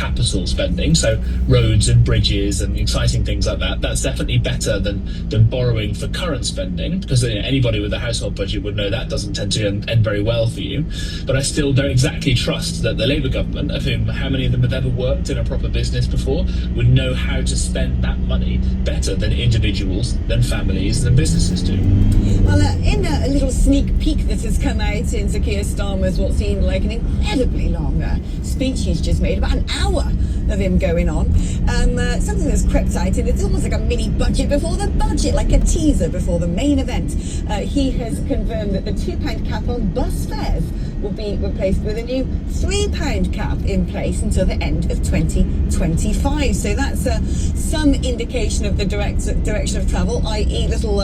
capital spending, so roads and bridges and exciting things like that. That's definitely better than borrowing for current spending, because anybody with a household budget would know that doesn't tend to end very well for you. But I still don't exactly trust that the Labour government, of whom how many of them have ever worked in a proper business before, would know how to spend that money better than individuals, than families, than businesses do. Well, in a little sneak peek that has come out into Keir Starmer's what seemed like an incredibly long speech he's just made, about an hour of him going on, something that's crept out, and it's almost like a mini budget before the budget, like a teaser before the main event. He has confirmed that the £2 cap on bus fares will be replaced with a new £3 cap in place until the end of 2025. So that's some indication of the direction of travel, i.e. little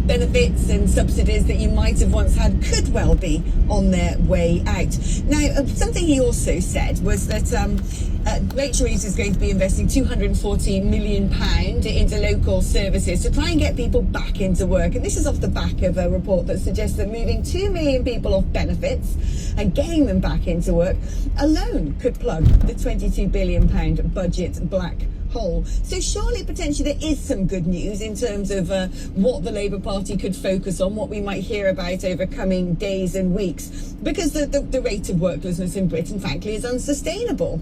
benefits and subsidies that you might have once had could well be on their way out. Now, something he also said was that Rachel Reeves is going to be investing £240 million into local services to try and get people back into work. And this is off the back of a report that suggests that moving 2 million people off benefits and getting them back into work alone could plug the £22 billion budget black hole. So surely potentially there is some good news in terms of what the Labour Party could focus on, what we might hear about over coming days and weeks, because the rate of worklessness in Britain, frankly, is unsustainable.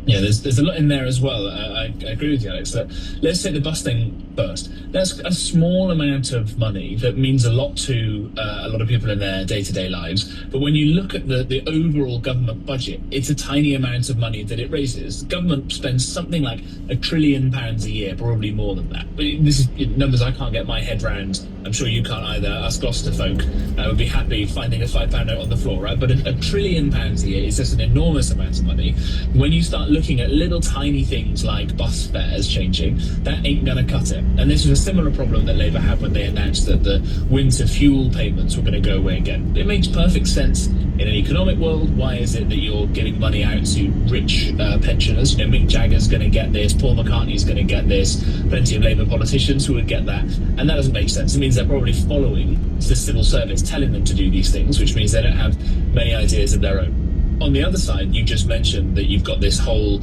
Yeah, there's a lot in there as well. I agree with you, Alex. Let's take the bus thing first. That's a small amount of money that means a lot to a lot of people in their day-to-day lives. But when you look at the overall government budget, it's a tiny amount of money that it raises. The government spends something like £1 trillion a year, probably more than that. But this is numbers I can't get my head round. I'm sure you can't either. Us Gloucester folk would be happy finding a £5 note on the floor, right? But £1 trillion a year is just an enormous amount of money. When you start looking at little tiny things like bus fares changing, that ain't going to cut it. And this was a similar problem that Labour had when they announced that the winter fuel payments were going to go away again. It makes perfect sense in an economic world. Why is it that you're giving money out to rich pensioners? You know, Mick Jagger's going to get this, Paul McCartney's going to get this, plenty of Labour politicians who would get that. And that doesn't make sense. It means they're probably following the civil service telling them to do these things, which means they don't have many ideas of their own. On the other side, you just mentioned that you've got this whole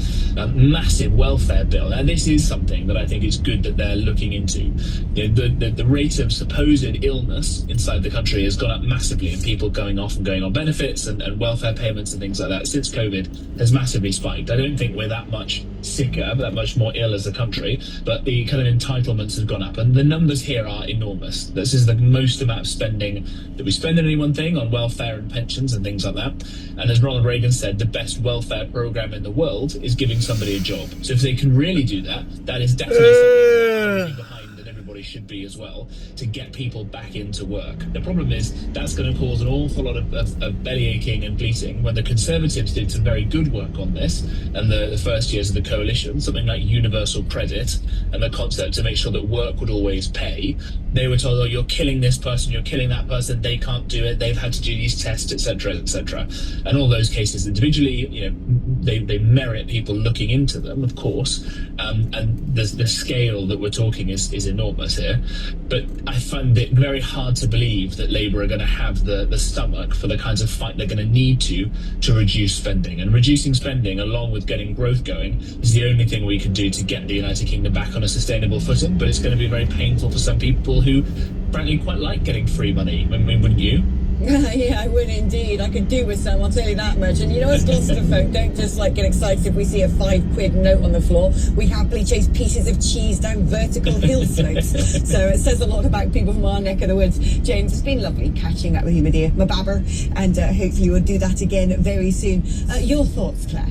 massive welfare bill. And this is something that I think is good that they're looking into. You know, the rate of supposed illness inside the country has gone up massively, and people going off and going on benefits and welfare payments and things like that since COVID has massively spiked. I don't think we're that much sicker, that much more ill as a country, but the kind of entitlements have gone up. And the numbers here are enormous. This is the most amount of spending that we spend on any one thing, on welfare and pensions and things like that. And as Ronald Reagan said, the best welfare program in the world is giving somebody a job. So if they can really do that, that is definitely something behind, and everybody should be as well, to get people back into work. The problem is that's going to cause an awful lot of belly aching and bleating. When the Conservatives did some very good work on this, and the first years of the coalition, something like universal credit and the concept to make sure that work would always pay, they were told, oh, you're killing this person, you're killing that person, they can't do it, they've had to do these tests, etc., etc. And all those cases individually, you know, they merit people looking into them, of course, and the scale that we're talking is enormous here. But I find it very hard to believe that Labour are going to have the stomach for the kinds of fight they're going to need to reduce spending. And reducing spending, along with getting growth going, is the only thing we can do to get the United Kingdom back on a sustainable footing. But it's going to be very painful for some people who, frankly, quite like getting free money. I mean, wouldn't you? Yeah, I would indeed. I could do with some, I'll tell you that much. And you know, as Gloucester folk, don't just like get excited if we see a £5 note on the floor. We happily chase pieces of cheese down vertical hill slopes. So it says a lot about people from our neck of the woods. James, it's been lovely catching up with you, my dear, my babber, and hopefully we'll do that again very soon. Your thoughts, Claire?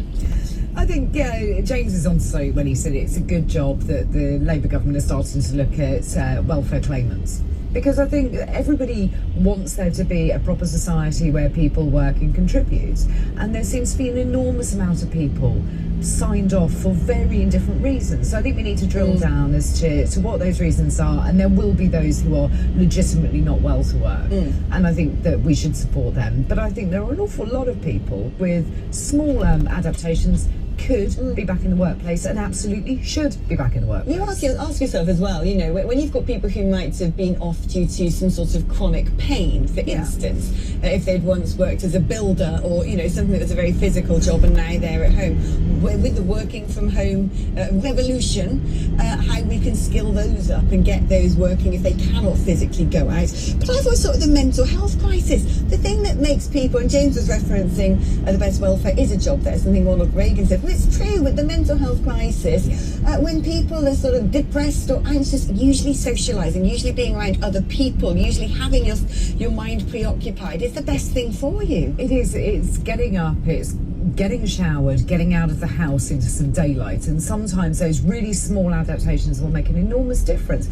I think James is on to when he said it's a good job that the Labour government is starting to look at welfare claimants. Because I think everybody wants there to be a proper society where people work and contribute. And there seems to be an enormous amount of people signed off for very different reasons. So I think we need to drill down as to what those reasons are, and there will be those who are legitimately not well to work. And I think that we should support them. But I think there are an awful lot of people with small adaptations could be back in the workplace and absolutely should be back in the workplace. You ask yourself as well, you know, when you've got people who might have been off due to some sort of chronic pain, for instance, if they'd once worked as a builder or, you know, something that was a very physical job and now they're at home, with the working from home revolution, how we can skill those up and get those working if they cannot physically go out. But I've always thought of the mental health crisis, the thing that makes people, and James was referencing the best welfare is a job, that's something Ronald Reagan said. Well, it's true with the mental health crisis. When people are sort of depressed or anxious, usually socialising, usually being around other people, usually having your mind preoccupied is the best thing for you. It is. It's getting up, it's getting showered, getting out of the house into some daylight, and sometimes those really small adaptations will make an enormous difference.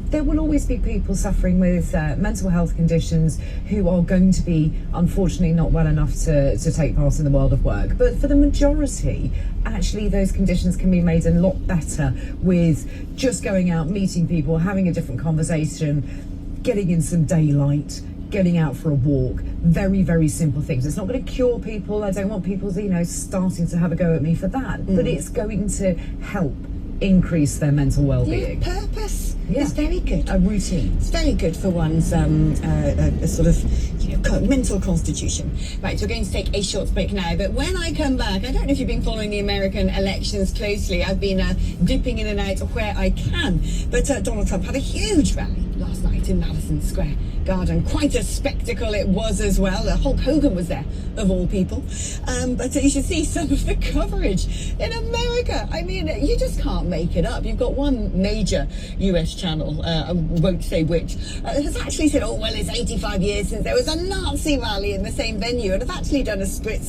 There will always be people suffering with mental health conditions who are going to be, unfortunately, not well enough to take part in the world of work. But for the majority, actually, those conditions can be made a lot better with just going out, meeting people, having a different conversation, getting in some daylight, getting out for a walk. Very, very simple things. It's not going to cure people. I don't want people, you know, starting to have a go at me for that. But it's going to help increase their mental well-being. Yeah, purpose is very good. A routine. It's very good for one's sort of, you know, mental constitution. Right, so we're going to take a short break now, but when I come back, I don't know if you've been following the American elections closely. I've been dipping in and out where I can, but Donald Trump had a huge rally last night in Madison Square Garden. Quite a spectacle it was as well. Hulk Hogan was there, of all people. But you should see some of the coverage in America. I mean, you just can't make it up. You've got one major US channel, I won't say which, has actually said, oh, well, it's 85 years since there was a Nazi rally in the same venue, and have actually done a split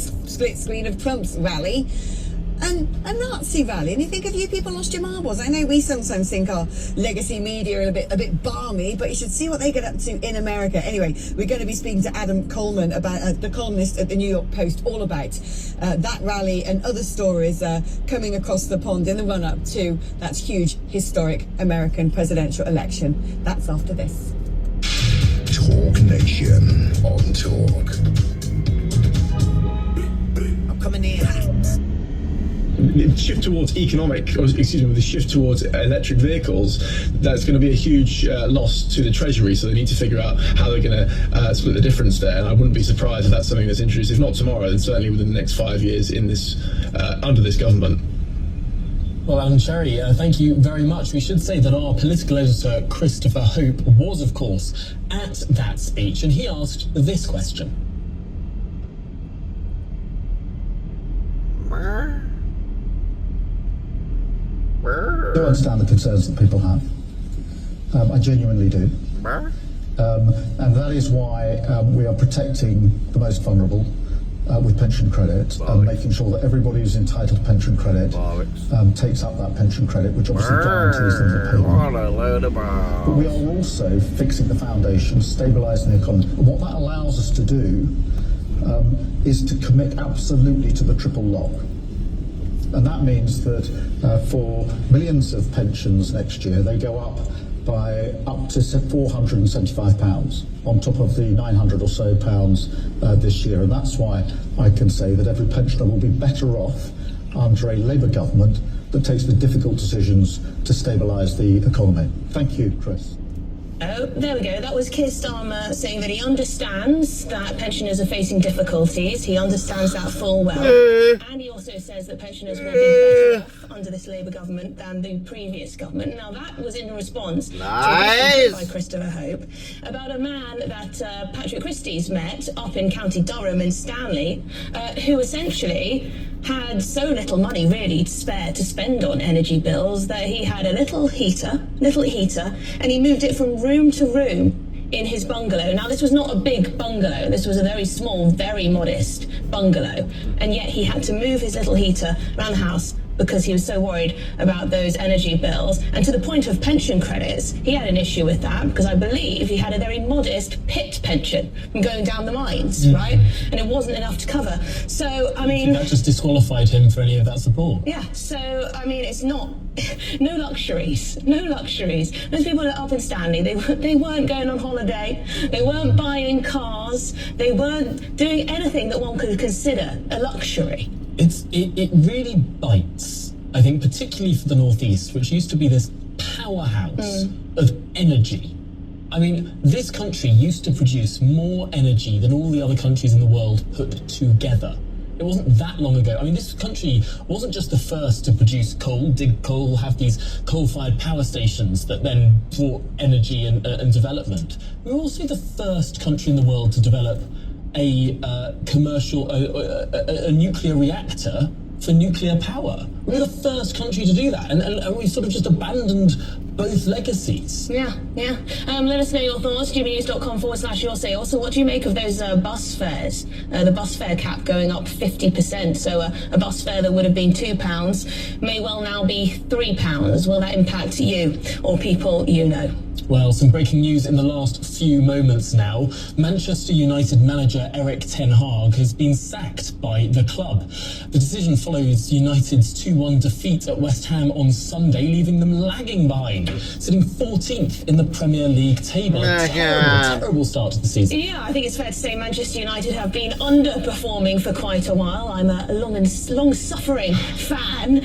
screen of Trump's rally and a Nazi rally. And you think, have you people lost your marbles? I know we sometimes think our legacy media are a bit balmy, but you should see what they get up to in America. Anyway, we're going to be speaking to Adam Coleman, about the columnist at the New York Post, all about that rally and other stories coming across the pond in the run-up to that huge, historic American presidential election. That's after this. Talk Nation on Talk. I'm coming in. The shift towards the shift towards electric vehicles, that's going to be a huge loss to the Treasury, so they need to figure out how they're going to split the difference there. And I wouldn't be surprised if that's something that's introduced, if not tomorrow, then certainly within the next 5 years in this under this government. Well, Alan Sherry, thank you very much. We should say that our political editor, Christopher Hope, was, of course, at that speech, and he asked this question. I do understand the concerns that people have. I genuinely do. And that is why we are protecting the most vulnerable with pension credit and making sure that everybody who's entitled to pension credit takes up that pension credit, which obviously guarantees them the payment. But we are also fixing the foundation, stabilising the economy. And what that allows us to do is to commit absolutely to the triple lock. And that means that for millions of pensions next year, they go up by up to £475 on top of the £900 or so this year. And that's why I can say that every pensioner will be better off under a Labour government that takes the difficult decisions to stabilise the economy. Thank you, Chris. Oh, there we go. That was Keir Starmer saying that he understands that pensioners are facing difficulties. He understands that full well. And he also says that pensioners will be better off under this Labour government than the previous government. Now, that was in response to a by Christopher Hope about a man that Patrick Christie's met up in County Durham in Stanley, who essentially had so little money really to spare to spend on energy bills that he had a little heater, and he moved it from room to room in his bungalow. Now, this was not a big bungalow. This was a very small, very modest bungalow. And yet he had to move his little heater around the house because he was so worried about those energy bills. And to the point of pension credits, he had an issue with that because I believe he had a very modest pit pension from going down the mines, right? And it wasn't enough to cover. So, I mean... That just disqualified him for any of that support. Yeah, so, I mean, it's not... No luxuries. Those people are up in Stanley. They weren't going on holiday. They weren't buying cars. They weren't doing anything that one could consider a luxury. It really bites, I think, particularly for the Northeast, which used to be this powerhouse of energy. I mean, this country used to produce more energy than all the other countries in the world put together. It wasn't that long ago. I mean, this country wasn't just the first to produce coal, dig coal, have these coal-fired power stations that then brought energy and development. We were also the first country in the world to develop a commercial, a nuclear reactor for nuclear power. We were the first country to do that, and we sort of just abandoned both legacies. Yeah. Let us know your thoughts. gbnews.com/your say. Also, what do you make of those bus fares? The bus fare cap going up 50%. So a bus fare that would have been £2 may well now be £3. Will that impact you or people you know? Well, some breaking news in the last few moments now. Manchester United manager Erik ten Hag has been sacked by the club. The decision follows United's 2-1 defeat at West Ham on Sunday, leaving them lagging behind, sitting 14th in the Premier League table. A terrible start to the season. Yeah, I think it's fair to say Manchester United have been underperforming for quite a while. I'm a long-suffering fan.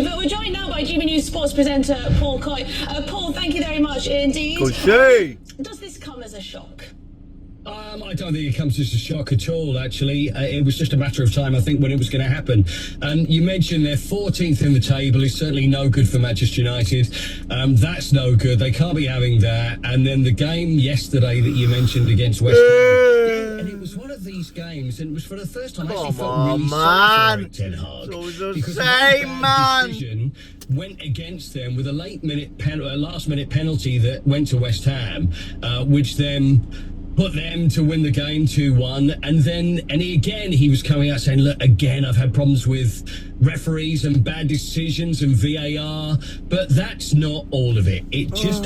But we're joined now by GB News sports presenter Paul Coy. Paul, thank you very much indeed. Does this come as a shock? I don't think it comes as a shock at all, actually. It was just a matter of time, I think, when it was going to happen. You mentioned they're 14th in the table. It's certainly no good for Manchester United. That's no good. They can't be having that. And then the game yesterday that you mentioned against West Ham, and it was one of these games, and it was for the first time I actually felt really sorry for Erik ten Hag. Because the decision went against them with a last-minute penalty that went to West Ham, which then put them to win the game 2-1, and he was coming out saying, look, again, I've had problems with referees and bad decisions and VAR, but that's not all of it. It just